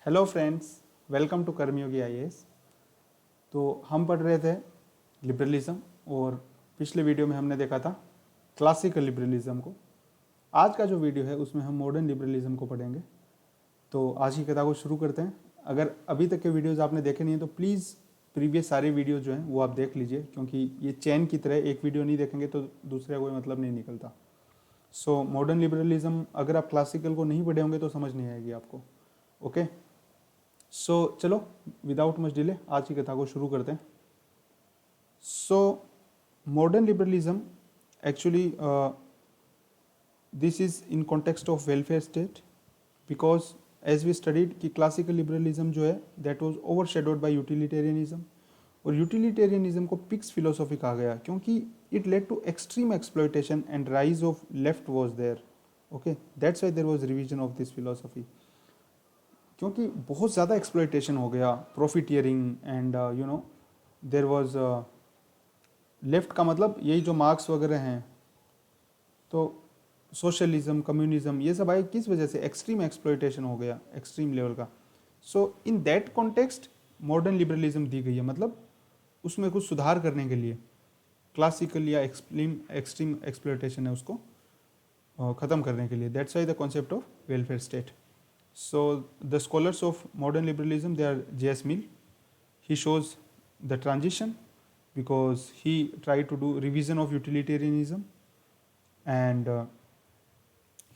Hello friends, welcome to Karmayogi IAS. तो हम पढ़ रहे थे लिबरलिज्म और पिछले वीडियो में हमने देखा था क्लासिकल लिबरलिज्म को। आज का जो वीडियो है उसमें हम मॉडर्न लिबरलिज्म को पढ़ेंगे। तो आज की किताब को शुरू करते हैं। अगर अभी तक के वीडियोज़ आपने देखे नहीं हैं तो प्लीज़ प्रीवियस सारे वीडियो जो हैं वो आप देख लीजिए, क्योंकि ये चैन की तरह एक वीडियो नहीं देखेंगे तो दूसरे कोई मतलब नहीं निकलता। सो मॉडर्न लिबरलिज्म अगर आप क्लासिकल को नहीं पढ़े होंगे तो समझ नहीं आएगी आपको। ओके, सो चलो विदाउट मच डिले आज की कथा को शुरू करते हैं। So modern liberalism actually this is in context of welfare state, because as we studied कि क्लासिकल लिबरलिज्म जो है that was overshadowed by utilitarianism, और यूटिलिटेरियनिज्म को पिक्स फिलोसॉफी कहा गया क्योंकि it led to extreme exploitation and rise of left was there. Okay, that's why there was revision of this philosophy, क्योंकि बहुत ज़्यादा एक्सप्लॉयटेशन हो गया, profiteering and there was left का मतलब यही जो मार्क्स वगैरह हैं, तो सोशलिज्म, कम्युनिज्म, ये सब आए किस वजह से? एक्सट्रीम एक्सप्लॉयटेशन हो गया, एक्सट्रीम लेवल का। So in that context modern liberalism दी गई है, मतलब उसमें कुछ सुधार करने के लिए क्लासिकल या एक्सट्रीम एक्सप्लॉयटेशन है उसको ख़त्म करने के लिए। That's why the concept of welfare state. So the scholars of modern liberalism, they are J.S. Mill. He shows the transition because he tried to do revision of utilitarianism, and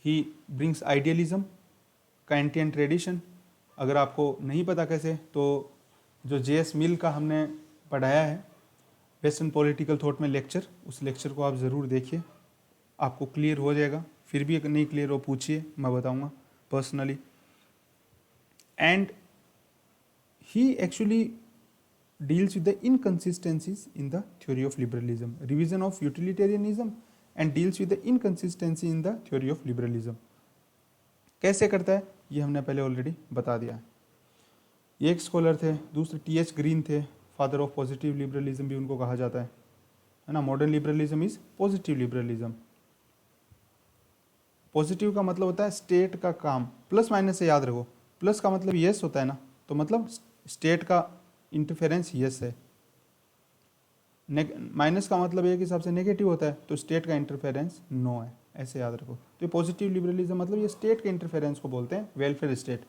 he brings idealism, Kantian tradition. अगर आपको नहीं पता कैसे, तो जो J.S. मिल का हमने पढ़ाया है वेस्टर्न पॉलिटिकल थॉट में लेक्चर, उस लेक्चर को आप ज़रूर देखिए, आपको क्लियर हो जाएगा। फिर भी अगर नहीं क्लियर हो पूछिए, मैं बताऊँगा personally. And he actually deals with the inconsistencies in the theory of liberalism, revision of utilitarianism, and deals with the inconsistency in the theory of liberalism. कैसे करता है ये हमने पहले ऑलरेडी बता दिया है। ये एक स्कॉलर थे, दूसरे टी.एच. ग्रीन थे, फादर ऑफ पॉजिटिव लिबरलिज्म भी उनको कहा जाता है ना। Modern liberalism is positive liberalism. Positive का मतलब होता है स्टेट का काम, प्लस माइनस से याद रखो। प्लस का मतलब यस होता है ना, तो मतलब स्टेट का इंटरफेरेंस यस है। माइनस का मतलब एक हिसाब से नेगेटिव होता है, तो स्टेट का इंटरफेरेंस नो है, ऐसे याद रखो। तो पॉजिटिव लिबरलिज्म मतलब ये स्टेट के इंटरफेरेंस को बोलते हैं, वेलफेयर स्टेट,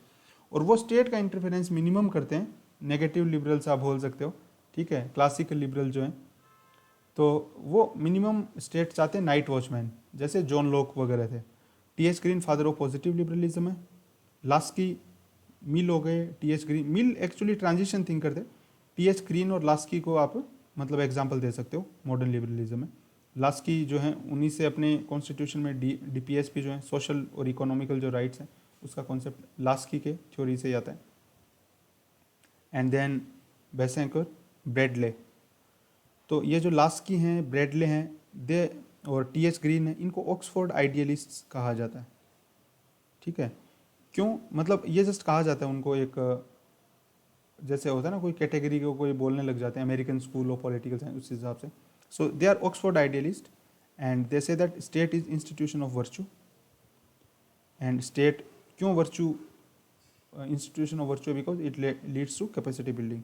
और वो स्टेट का इंटरफेरेंस मिनिमम करते हैं। नेगेटिव लिबरल्स आप बोल सकते हो, ठीक है। क्लासिकल लिबरल जो हैं तो वो मिनिमम स्टेट चाहते हैं, नाइट वॉचमैन जैसे जॉन लॉक वगैरह थे। TH. Green father of positive liberalism है। लास्की, मिल हो गए, टी.एच. ग्रीन। मिल एक्चुअली ट्रांजिशन थिंक करते, टी.एच. ग्रीन और लास्की को आप मतलब एग्जांपल दे सकते हो मॉडर्न लिबरलिज्म में। लास्की जो है उन्हीं से अपने कॉन्स्टिट्यूशन में डीपीएसपी जो है, सोशल और इकोनॉमिकल जो राइट्स हैं, उसका कॉन्सेप्ट लास्की के थ्योरी से आता है। And then Bosanquet, Bradley. तो ये जो लास्की हैं, ब्रेडले हैं, दे और टी.एच. ग्रीन है, इनको ऑक्सफोर्ड आइडियलिस्ट्स कहा जाता है, ठीक है। क्यों? मतलब ये जस्ट कहा जाता है उनको, एक जैसे होता है ना कोई कैटेगरी को कोई बोलने लग जाते हैं, American school of political science, उस हिसाब से। So they are Oxford idealist and they say that state is institution of virtue. And state क्यों virtue, institution of virtue? Because it leads to capacity building.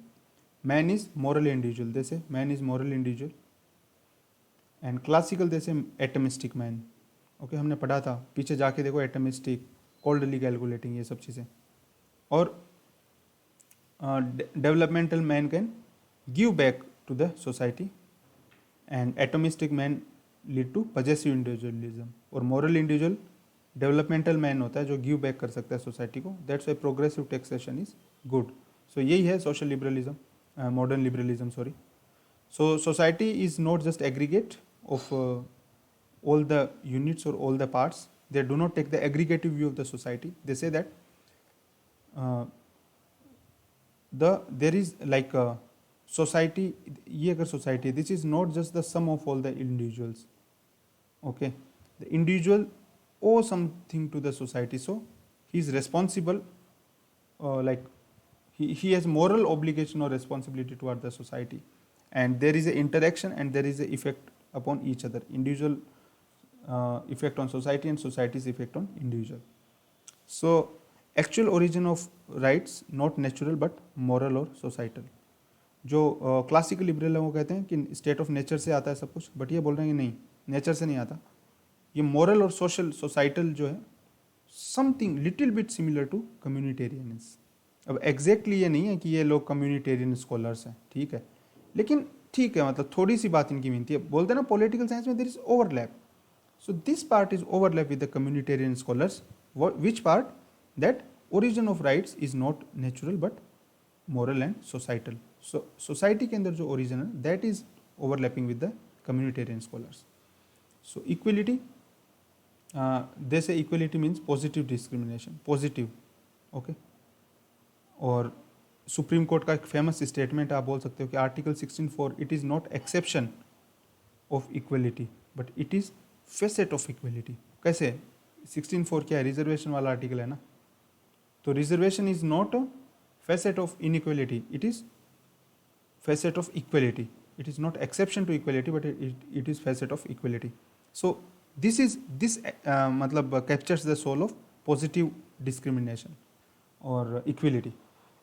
Man is moral individual, they say man is moral individual. And classical they say atomistic man. Okay, हमने पढ़ा था, पीछे जाके देखो, atomistic, coldly calculating, ये सब चीज़ें। और developmental man can give back to the society, and atomistic man lead to possessive individualism, और moral individual developmental man होता है जो give back कर सकता है सोसाइटी को। that's why progressive taxation is good. so यही है social liberalism, modern liberalism, sorry. so society is not just aggregate of all the units or all the parts. they do not take the aggregative view of the society. they say that there is like a society, ये अगर society, this is not just the sum of all the individuals. okay, the individual owe something to the society, so he is responsible, like he has moral obligation or responsibility toward the society, and there is a interaction and there is a effect upon each other, individual effect on society and society's effect on individual. So actual origin of rights not natural but moral और societal. जो classical liberal वो कहते हैं कि state of nature से आता है सब कुछ, बट ये बोल रहे हैं कि नहीं, नेचर से नहीं आता, ये मॉरल और सोशल सोसाइटल जो है something little bit similar to communitarianism. अब एग्जैक्टली ये नहीं है कि ये लोग कम्युनिटेरियन स्कॉलर्स हैं, ठीक है, लेकिन ठीक है, मतलब थोड़ी सी बात इनकी मिलती है। बोलते हैं ना पॉलिटिकल साइंस में there is overlap, so this part is overlap with the communitarian scholars, which part, that origin of rights is not natural but moral and societal. So society के अंदर जो ओरिजिन है that is overlapping with the communitarian scholars. So equality, they say equality means positive discrimination, positive, okay. और Supreme Court का एक famous statement आप बोल सकते हो कि article 16(4) it is not exception of equality but it is facet of equality. कैसे? 16(4) क्या है? रिजर्वेशन वाला आर्टिकल है ना, तो reservation is not a facet of inequality, it is facet of equality, it is not exception to equality but it is facet of equality. So this मतलब captures the soul of positive discrimination और इक्वलिटी।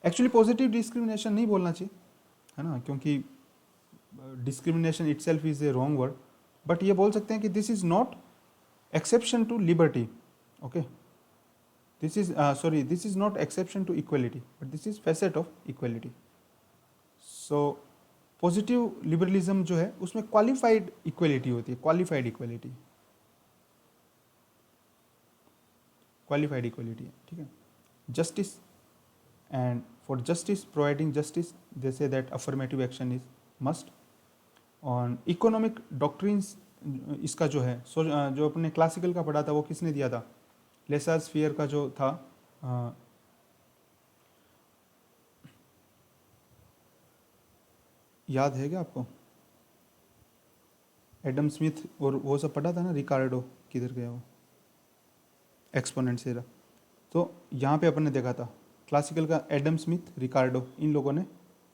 Actually positive discrimination नहीं बोलना चाहिए, है ना, क्योंकि discrimination itself is a wrong word, but ये बोल सकते हैं कि this is not exception to liberty, okay, this is sorry, this is not exception to equality but this is facet of equality. So positive liberalism जो है उसमें qualified equality होती है, क्वालिफाइड इक्वलिटी, क्वालिफाइड इक्वलिटी है, ठीक है। Justice, and for justice, providing justice, they say that affirmative action is must. on economic doctrines, इसका जो है जो अपने क्लासिकल का पढ़ा था वो किसने दिया था? लेसार्स फियर का जो था, याद है क्या आपको? एडम स्मिथ और वो सब पढ़ा था ना, रिकार्डो किधर गया वो, एक्सपोनेंट सेरा। तो यहाँ पे अपन ने देखा था क्लासिकल का एडम स्मिथ, रिकार्डो, इन लोगों ने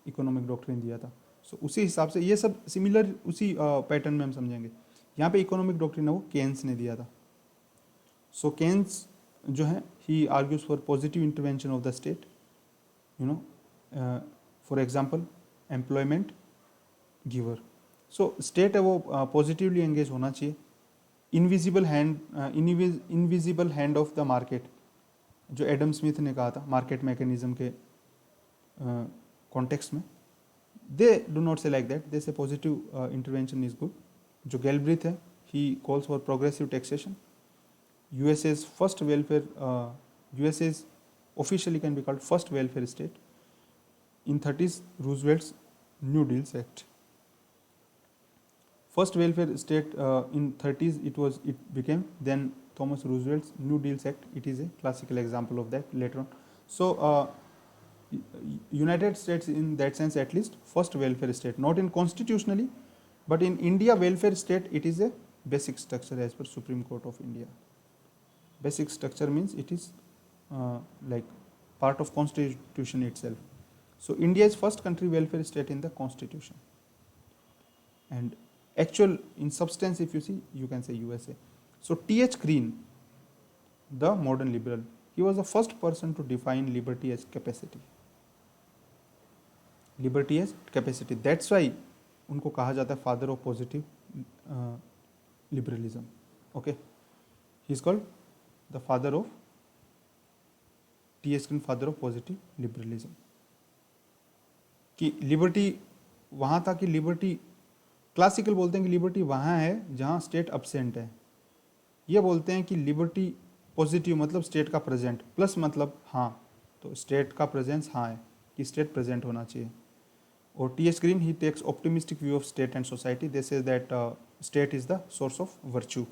इकोनॉमिक डॉक्ट्रिन दिया था। सो उसी हिसाब से ये सब सिमिलर उसी पैटर्न में हम समझेंगे। यहाँ पे इकोनॉमिक डॉक्ट्रिन है वो केन्स ने दिया था। सो केन्स जो है he argues for positive intervention of the state, you know, for example employment giver. So state है वो पॉजिटिवली एंगेज होना चाहिए। Invisible hand of the market, जो एडम स्मिथ ने कहा था मार्केट मैकेनिज्म के कॉन्टेक्स्ट में, they do not say like that, they say positive intervention is good. जो गैल्ब्रिथ है he calls for progressive taxation. USA's first welfare, USA's officially can be called first welfare state. In 30s, Roosevelt's New Deals Act. First welfare state in 30s it became then Thomas Roosevelt's New Deals Act. It is a classical example of that later on. So United States in that sense at least first welfare state, not in constitutionally, but in India welfare state it is a basic structure as per Supreme Court of India. Basic structure means it is like part of constitution itself. So India is first country welfare state in the constitution, and actual in substance if you see you can say USA. So T.H. Green, the modern liberal, he was the first person to define liberty as capacity. Liberty as capacity. That's why उनको कहा जाता है father of positive liberalism. Okay, he is called the father of T.H. Green, father of positive liberalism. कि liberty वहाँ था कि liberty, classical बोलते हैं कि लिबर्टी वहाँ है जहाँ स्टेट अब्सेंट है। ये बोलते हैं कि लिबर्टी पॉजिटिव मतलब स्टेट का प्रेजेंट, प्लस मतलब हाँ, तो स्टेट का प्रेजेंस हाँ है कि स्टेट प्रेजेंट होना चाहिए। और T.H. Green he takes optimistic view of state and society. They say that state is the source of virtue,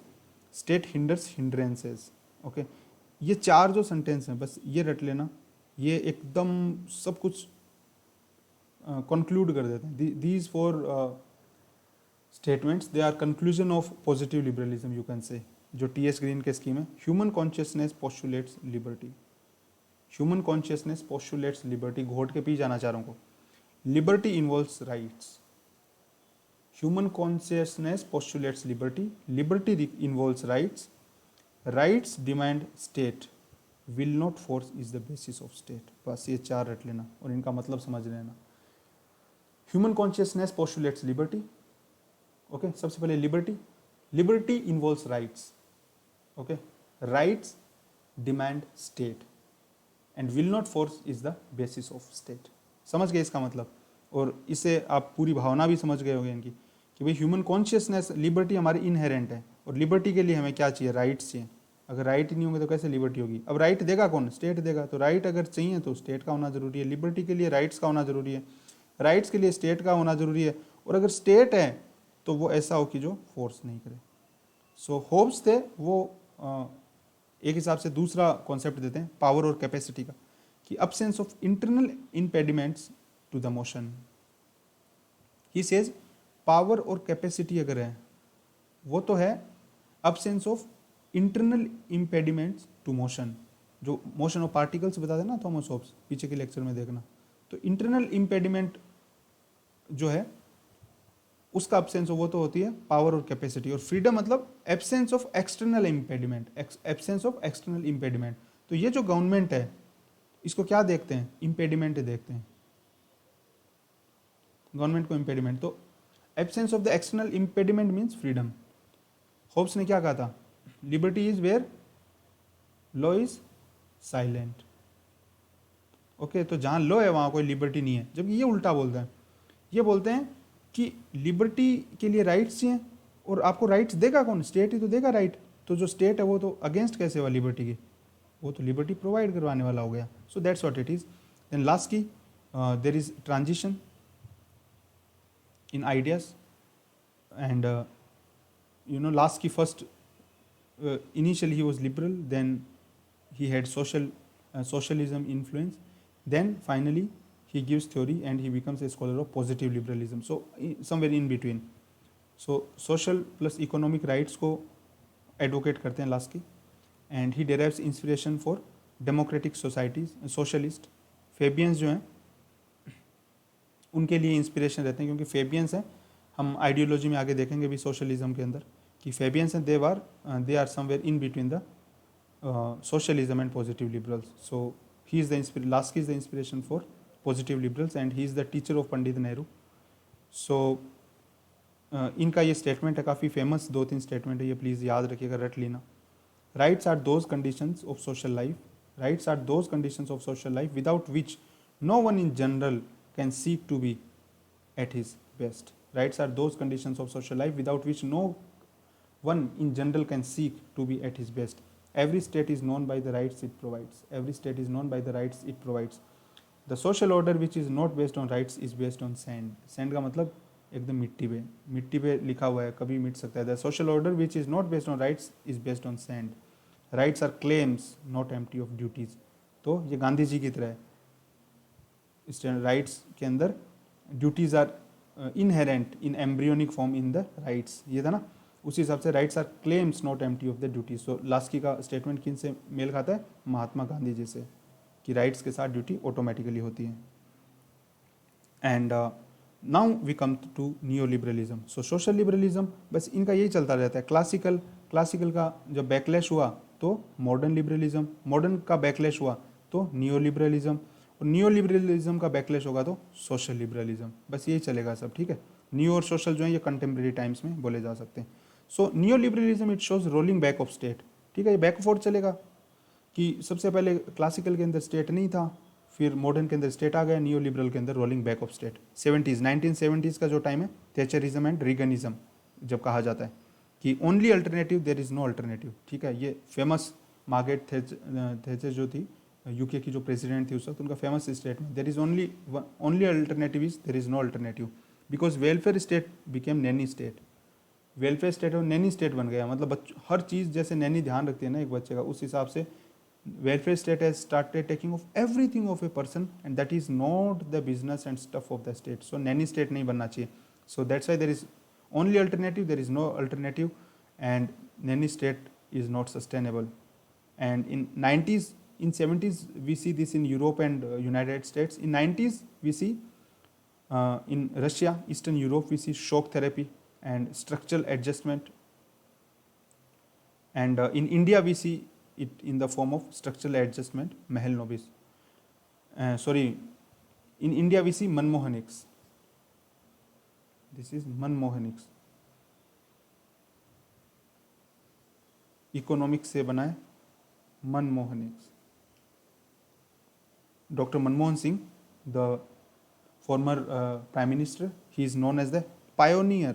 state hinders hindrances. Okay, ये चार जो सेंटेंस हैं बस ये रट लेना, ये एकदम सब कुछ कंक्लूड कर देते हैं। These four statements they are conclusion of positive liberalism you can say, जो T.H. ग्रीन के स्कीम है। Human consciousness postulates liberty, human consciousness postulates liberty, घोट के पी जाना चाह रहा हूँ। Liberty involves rights, human consciousness postulates liberty, liberty involves rights, rights demand state, will not force is the basis of state. बस ये चार रट लेना और इनका मतलब समझ लेना। Human consciousness postulates liberty. Okay, सबसे पहले liberty. Liberty involves rights. Okay, rights demand state and will not force is the basis of state. समझ गए इसका मतलब? और इससे आप पूरी भावना भी समझ गए होंगे इनकी कि भाई ह्यूमन कॉन्शियसनेस, लिबर्टी हमारी इनहेरेंट है और लिबर्टी के लिए हमें क्या चाहिए? राइट्स चाहिए। अगर राइट ही नहीं होंगे तो कैसे लिबर्टी होगी? अब राइट देगा कौन? स्टेट देगा। तो राइट अगर चाहिए तो स्टेट का होना जरूरी है। लिबर्टी के लिए राइट्स का होना जरूरी है, राइट्स के लिए स्टेट का होना जरूरी है। और अगर स्टेट है तो वो ऐसा हो कि जो फोर्स नहीं करे। सो होब्स थे वो एक हिसाब से दूसरा कॉन्सेप्ट देते हैं पावर और कैपेसिटी का, कि absence of internal impediments to the motion. He says power और कैपेसिटी अगर है वो तो है absence of internal impediments to motion, जो मोशन ऑफ पार्टिकल्स बताते हैं ना थॉमस हॉब्स, पीछे के लेक्चर में देखना। तो इंटरनल इम्पेडिमेंट जो है उसका एब्सेंस वो तो होती है पावर और कैपेसिटी। और फ्रीडम मतलब absence of external impediment, absence of external impediment. तो ये जो गवर्नमेंट है इसको क्या देखते हैं? इम्पेडिमेंट देखते हैं गवर्नमेंट को, इम्पेडिमेंट। तो absence of the external impediment means freedom. Hobbes ने क्या कहा था? Liberty is where law is silent. Okay, तो जहां लॉ है वहां कोई लिबर्टी नहीं है। जबकि ये उल्टा बोलते हैं, ये बोलते हैं कि लिबर्टी के लिए राइट्स चाहिए और आपको राइट्स देगा कौन? स्टेट ही तो देगा राइट। तो जो स्टेट है वो तो अगेंस्ट कैसे हुआ लिबर्टी की? वो तो लिबर्टी प्रोवाइड करवाने वाला हो गया। So that's what it is. Then last की there is transition in ideas and last की first initially he was liberal, then he had socialism influence, then finally he gives theory and he becomes a scholar of positive liberalism, so somewhere in between. So social plus economic rights को advocate करते हैं last की, and he derives inspiration for democratic societies, socialist। फेबियंस जो हैं उनके लिए inspiration रहते हैं, क्योंकि फेबियंस हैं, हम आइडियोलॉजी में आगे देखेंगे भी सोशलिज्म के अंदर कि Fabians and they are somewhere in between the socialism and positive liberals. So he is the Lasky is the inspiration for positive liberals and he is the teacher of Pandit Nehru. So इनका ये statement है, काफ़ी famous 2-3 statement है, ये please याद रखिएगा, रट लेना। Rights are those conditions of social life, rights are those conditions of social life without which no one in general can seek to be at his best. Rights are those conditions of social life without which no one in general can seek to be at his best. Every state is known by the rights it provides. Every state is known by the rights it provides. The social order which is not based on rights is based on sand. Sand का मतलब एकदम मिट्टी पे लिखा हुआ है, कभी मिट सकता है। The social order which is not based on rights is based on sand. Rights are claims not empty of duties. तो ये गांधी जी की तरह है, इस राइट्स के अंदर duties are inherent in embryonic form in the rights, ये था ना, उसी हिसाब से rights are claims not empty of the duties. So Laski का स्टेटमेंट किन से मेल खाता है? महात्मा गांधी जी से, कि राइट्स के साथ ड्यूटी ऑटोमेटिकली होती है। And now we come to neo liberalism. So social liberalism, बस इनका यही चलता रहता है। क्लासिकल का जब बैकलैश हुआ तो मॉडर्न लिबरलिज्म, मॉडर्न का बैकलैश हुआ तो नियो लिबरलिज्म, और नियो लिबरलिज्म का बैकलैश होगा तो सोशल लिबरलिज्म। बस यही चलेगा सब, ठीक है। नियो और सोशल जो है ये कंटेम्प्रेरी टाइम्स में बोले जा सकते हैं। So neo liberalism it shows rolling back of state, ठीक है, ये बैकफोर्ड चलेगा कि सबसे पहले क्लासिकल के अंदर स्टेट नहीं था, फिर मॉडर्न के अंदर स्टेट आ गया, नियो लिबरल के अंदर rolling back of state. 1970s का जो टाइम है, थैचरिज्म एंड रीगनिज्म जब कहा जाता है कि only alternative there is no alternative, ठीक है। ये फेमस मार्गरेट थैचर जो थी, यूके की जो प्रेसिडेंट थी उस वक्त, उनका famous statement, there is only alternative is there is no alternative, because welfare state became nanny state. Welfare state और नैनी स्टेट बन गया, मतलब हर चीज़ जैसे नैनी ध्यान रखती है ना एक बच्चे का, उस हिसाब से welfare state has started taking off everything of a person and that is not the business and stuff of the state. So nanny state नहीं बनना चाहिए। So that's why there is only alternative, there is no alternative and nanny state is not sustainable. And in 70s we see this in Europe and United States. In 90s we see in Russia, Eastern Europe, we see shock therapy and structural adjustment. And in India we see it in the form of structural adjustment, Mahalanobis. Sorry, in India we see Manmohanix. This is Manmohanix. Economics से बना है मनमोहनिक्स. Dr. Manmohan Singh, the former Prime Minister, he is known as the pioneer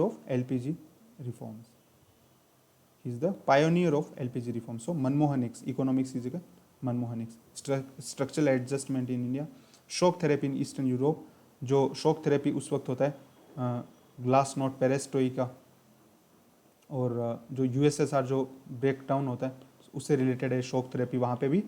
of LPG reforms. He is the pioneer of LPG reforms. So Manmohanix, economics is equal Manmohanix. Structural adjustment in India, shock therapy in Eastern Europe. जो shock therapy उस वक्त होता है glass not perestroika, और जो USSR जो break down होता है उससे रिलेटेड है शॉक थेरेपी. वहाँ पे भी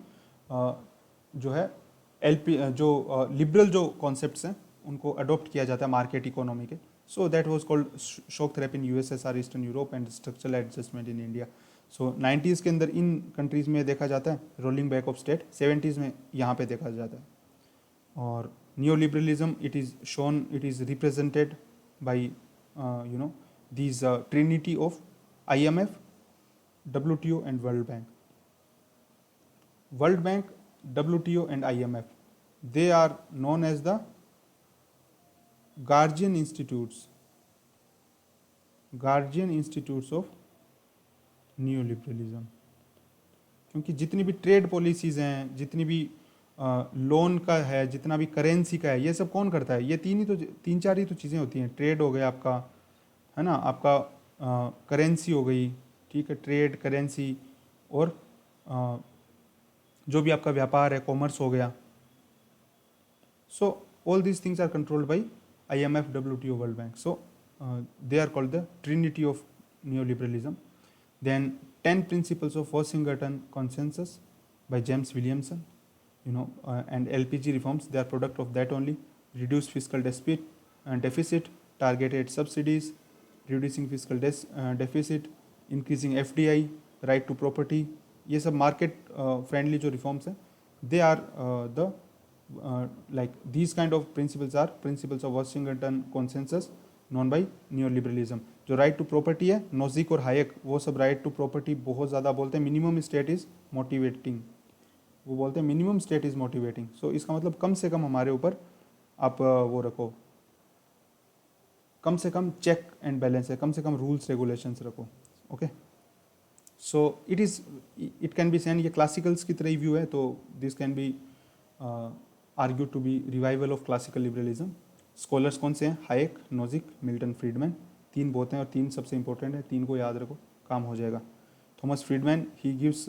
जो है जो लिबरल जो कॉन्सेप्ट्स हैं उनको अडॉप्ट किया जाता है मार्केट इकोनॉमी के. सो that was called shock therapy in USSR, eastern Europe, and structural adjustment in India. So 90s के अंदर इन कंट्रीज़ में देखा जाता है rolling back of state, 70s में यहाँ पे देखा जाता है. और neoliberalism, it is shown, it is represented by these trinity of IMF, WTO and World Bank. World Bank, WTO and IMF, they are known as the guardian institutes of neoliberalism. क्योंकि जितनी भी ट्रेड पॉलिसीज़ हैं, जितनी भी loan का है, जितना भी करेंसी का है, ये सब कौन करता है? ये तीन चार ही तो चीज़ें होती हैं. ट्रेड हो गया आपका, है ना, आपका करेंसी हो गई, ठीक है, ट्रेड, करेंसी, और जो भी आपका व्यापार है, कॉमर्स हो गया. So all these things are controlled by IMF, WTO, World Bank. So they are called the trinity of neoliberalism. Then 10 principles of Washington Consensus by James Williamson. And LPG reforms, they are product of that only. Reduce fiscal deficit, targeted subsidies, reducing fiscal deficit, increasing FDI, right to property. ये सब market friendly जो reforms हैं, they are like these kind of principles are principles of Washington Consensus known by neoliberalism. जो right to property है, Nozick और Hayek, वो सब right to property बहुत ज़्यादा बोलते हैं. minimum state is motivating, वो बोलते हैं मिनिमम स्टेट इज़ मोटिवेटिंग. सो इसका मतलब कम से कम हमारे ऊपर आप वो रखो, कम से कम चेक एंड बैलेंस है, कम से कम रूल्स रेगुलेशंस रखो. Okay, so it can be seen, ये क्लासिकल्स की तरह ही व्यू है, तो this can be argue to be revival of classical liberalism. Scholars कौन से हैं? Hayek, Nozick, Milton Friedman. 3 बहुत हैं और 3 सबसे इंपॉर्टेंट है, 3 को याद रखो, काम हो जाएगा. Thomas Friedman, he gives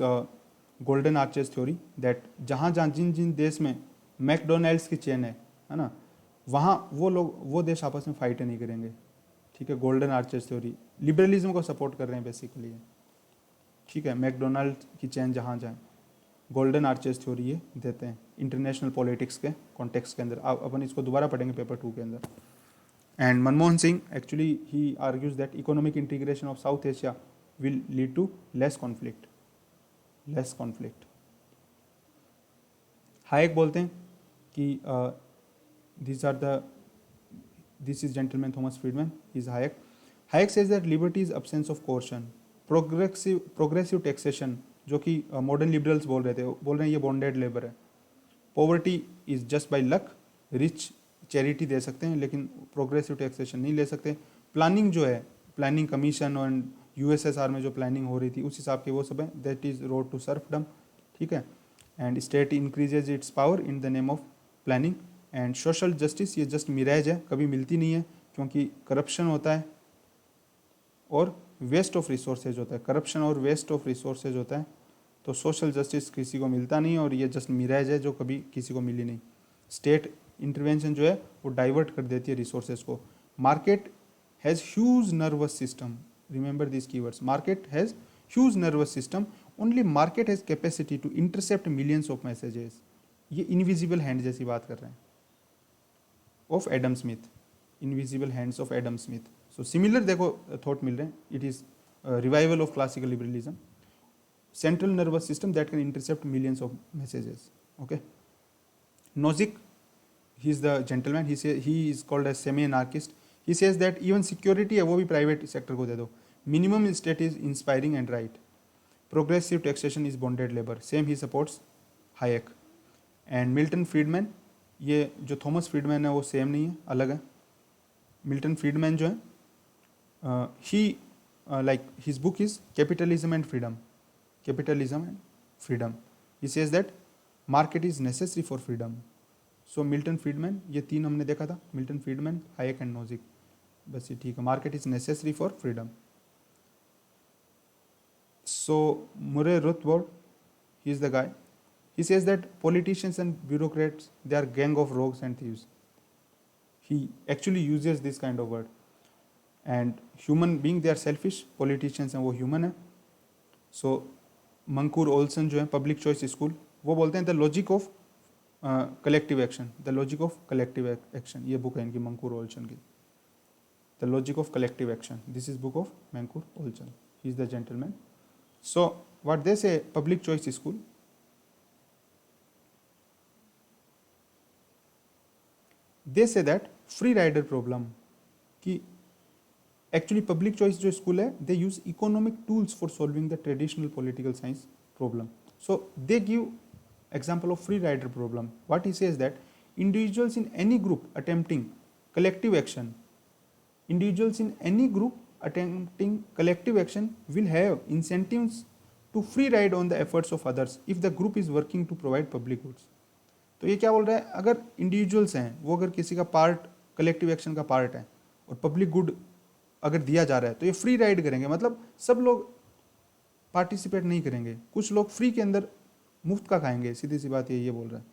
golden arches theory that जहाँ जिन देश में मैकडोनल्ड्स की चेन है ना, वहाँ वो देश आपस में फाइट नहीं करेंगे. ठीक है, गोल्डन आर्चेस थ्योरी लिबरलिज्म को सपोर्ट कर रहे हैं बेसिकली. ठीक है, मैकडोनल्ड की चेन जहाँ जाए, गोल्डन आर्चेस थ्योरी ये देते हैं इंटरनेशनल पॉलिटिक्स के कॉन्टेक्स्ट के अंदर. अपन इसको दोबारा पढ़ेंगे पेपर 2 के अंदर. And Manmohan Singh actually he argues that economic integration of South Asia will lead to less conflict. Hayek बोलते हैं कि this is gentleman Thomas Friedman, is Hayek. Hayek says that liberty is absence of coercion, progressive taxation, जो कि modern liberals बोल रहे हैं ये bonded labour है. Poverty is just by luck, rich charity दे सकते हैं लेकिन प्रोग्रेसिव टैक्सेशन नहीं ले सकते. प्लानिंग जो है, प्लानिंग कमीशन और यूएसएसआर में जो प्लानिंग हो रही थी उस हिसाब के वो सब है, that is road to serfdom. ठीक है, and state increases its power in the name of planning. And social justice ये जस्ट मिराज है, कभी मिलती नहीं है, क्योंकि करप्शन होता है और वेस्ट ऑफ रिसोर्सेज होता है. करप्शन और वेस्ट ऑफ रिसोर्सेज होता है, तो सोशल जस्टिस किसी को मिलता नहीं, और ये जस्ट मिराज है जो कभी किसी को मिली नहीं. स्टेट इंटरवेंशन जो है वो डाइवर्ट कर देती है रिसोर्सेज को. Market has huge nervous system, remember these keywords. Market has huge nervous system, only market has capacity to intercept millions of messages. ये इनविजिबल हैंड जैसी बात कर रहे हैं of Adam Smith, invisible hands of Adam Smith. So similar देखो thought मिल रहे हैं. It is revival of classical liberalism, central nervous system that can intercept millions of messages. Okay, Nozick, he is the gentleman, he is called as semi anarchist. He says that even security है वो भी private sector को दे दो. Minimum state is inspiring and right. Progressive taxation is bonded labour, same he supports Hayek. And Milton Friedman, ये जो Thomas Friedman है वो सेम नहीं है, अलग है. मिल्टन फ्रीडमैन जो है ही like his book is Capitalism and Freedom. Capitalism and Freedom. He says that market is necessary for freedom. So Milton Friedman, ये तीन हमने देखा था, Milton Friedman, Hayek and Nozick, बस ये ठीक है. Market is necessary for freedom. So Murray Rothbard, he is the guy. He says that politicians and bureaucrats, they are gang of rogues and thieves. He actually uses this kind of word. And human being, they are selfish. Politicians हैं वो human है. So मंकूर Olsen जो है public choice school, वो बोलते हैं the logic of collective action. The logic of collective action, ये book है इनकी मंकूर ओल्सन की. The logic of collective action, this is book of Mancur Olson. He is the gentleman. So what they say public choice school, they say that free rider problem, कि actually public choice जो school है, they use economic tools for solving the traditional political science problem. So they give example of free rider problem. What he says that individuals in any group attempting collective action, individuals in any group attempting collective action will have incentives to free ride on the efforts of others if the group is working to provide public goods. तो ये क्या बोल रहा है, अगर individuals हैं वो अगर किसी का पार्ट कलेक्टिव एक्शन का पार्ट है और पब्लिक गुड अगर दिया जा रहा है तो ये फ्री राइड करेंगे. मतलब सब लोग पार्टिसिपेट नहीं करेंगे, कुछ लोग फ्री के अंदर मुफ्त का खाएंगे, सीधी सी बात ये बोल रहा है.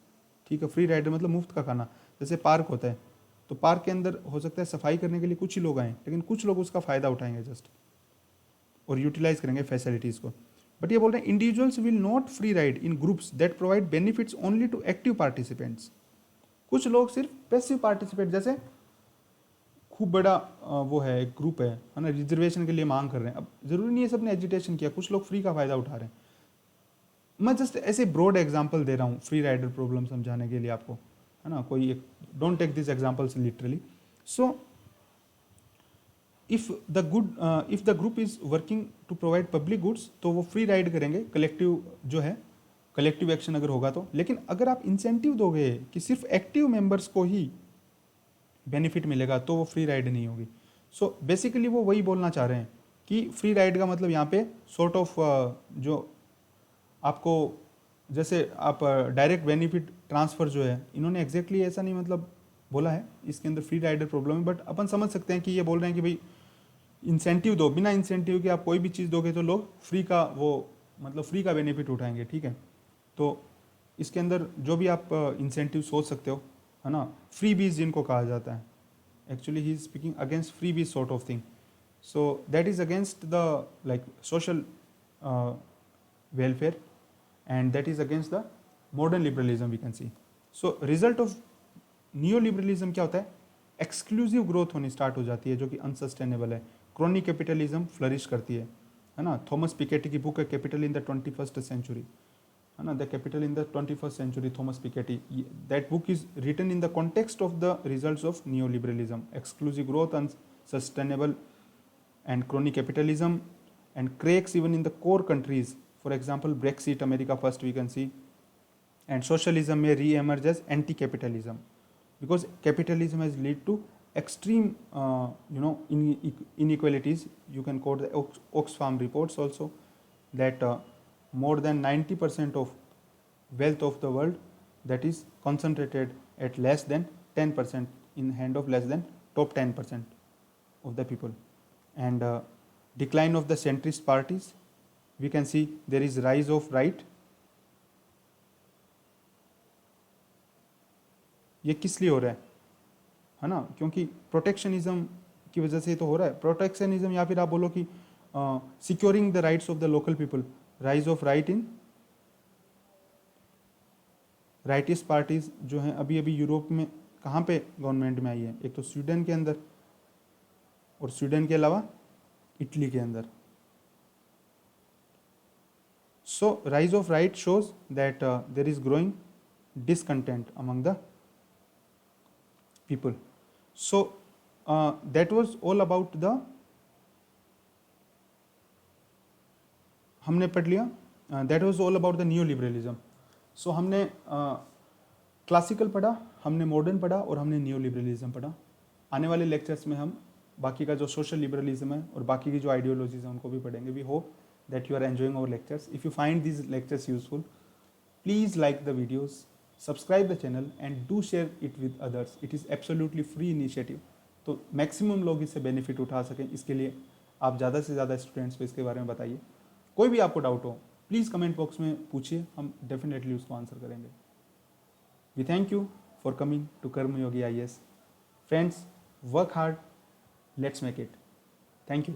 ठीक है, फ्री राइडर मतलब मुफ्त का खाना. जैसे पार्क होता है तो पार्क के अंदर हो सकता है सफाई करने के लिए कुछ ही लोग आएँ, लेकिन कुछ लोग उसका फ़ायदा उठाएंगे जस्ट और यूटिलाइज करेंगे फैसिलिटीज़ को. बट ये बोल रहे हैं individuals will not free ride in groups that provide benefits only to active participants. कुछ लोग सिर्फ पैसिव पार्टिसिपेंट, जैसे खूब बड़ा वो है एक ग्रुप है ना, रिजर्वेशन के लिए मांग कर रहे हैं. अब जरूरी नहीं है सबने एजिटेशन किया, कुछ लोग फ्री का फ़ायदा उठा रहे हैं. मैं जस्ट ऐसे ब्रॉड एग्जांपल दे रहा हूँ फ्री राइडर प्रॉब्लम समझाने के लिए आपको, है ना. कोई एक, don't take this examples literally. So if the group is working to provide public goods, तो वो फ्री राइड करेंगे, कलेक्टिव जो है कलेक्टिव एक्शन अगर होगा तो. लेकिन अगर आप इंसेंटिव दोगे कि सिर्फ एक्टिव मेंबर्स को ही बेनिफिट मिलेगा तो वो फ्री राइड नहीं होगी. सो बेसिकली वो वही बोलना चाह रहे हैं कि फ्री राइड का मतलब यहाँ पे सॉर्ट ऑफ जो आपको, जैसे आप डायरेक्ट बेनिफिट ट्रांसफ़र जो है, इन्होंने एग्जैक्टली ऐसा नहीं मतलब बोला है इसके अंदर फ्री राइडर प्रॉब्लम है, बट अपन समझ सकते हैं कि ये बोल रहे हैं कि भाई इंसेंटिव दो, बिना इंसेंटिव के आप कोई भी चीज़ दोगे तो लोग फ्री का वो मतलब फ्री का बेनिफिट उठाएंगे. ठीक है, तो इसके अंदर जो भी आप इंसेंटिव सोच सकते हो, है ना. फ्री बीज जिनको कहा जाता है, actually he is speaking against freebies sort of thing. So that is against the like social welfare, and that is against the modern liberalism we can see. So result of neoliberalism क्या होता है, exclusive growth होनी start हो जाती है जो कि unsustainable है. क्रॉनिक कैपिटलिज्म फ्लरिश करती है ना. थॉमस पिकेटी की बुक है capital in the 21st century, है ना. The capital in the 21st century, Thomas Piketty. That book is written in the context of the results of neoliberalism, exclusive growth, unsustainable and chronic capitalism, and cracks even in the core countries. For example, Brexit, America first we can see. And socialism may re-emerge as anti-capitalism because capitalism has led to extreme inequalities. You can quote the Oxfam reports also that more than 90% of wealth of the world that is concentrated at less than 10% in hand of less than top 10% of the people. And decline of the centrist parties, we can see there is rise of right. ये किस लिए हो रहा है ना, क्योंकि protectionism की वजह से तो हो रहा है. प्रोटेक्शनिज्म या फिर आप बोलो कि securing the rights of the local people, rise of right in rightist parties जो हैं अभी अभी यूरोप में कहाँ पे गवर्नमेंट में आई है, एक तो स्वीडन के अंदर और स्वीडन के अलावा इटली के अंदर. So rise of right shows that there is growing discontent among the people. So that was all about the, हमने पढ़ लिया, that was all about the new liberalism. So हमने क्लासिकल पढ़ा, हमने मॉडर्न पढ़ा और हमने न्यू लिबरलिज्म पढ़ा। आने वाले लेक्चर्स में हम बाकी का जो सोशल लिबरलिज्म है और बाकी की जो आइडियोलॉजीज हैं उनको भी पढ़ेंगे। We hope that you are enjoying our lectures. If you find these lectures useful, please like the videos, subscribe the channel and do share it with others. It is absolutely free initiative, तो maximum लोग इससे benefit उठा सकें, इसके लिए आप ज़्यादा से ज़्यादा स्टूडेंट्स को इसके बारे में बताइए। कोई भी आपको डाउट हो प्लीज़ कमेंट बॉक्स में पूछिए, हम डेफिनेटली उसको आंसर करेंगे। We thank you for coming to Karmayogi IAS। Friends, work hard, let's make it. Thank you.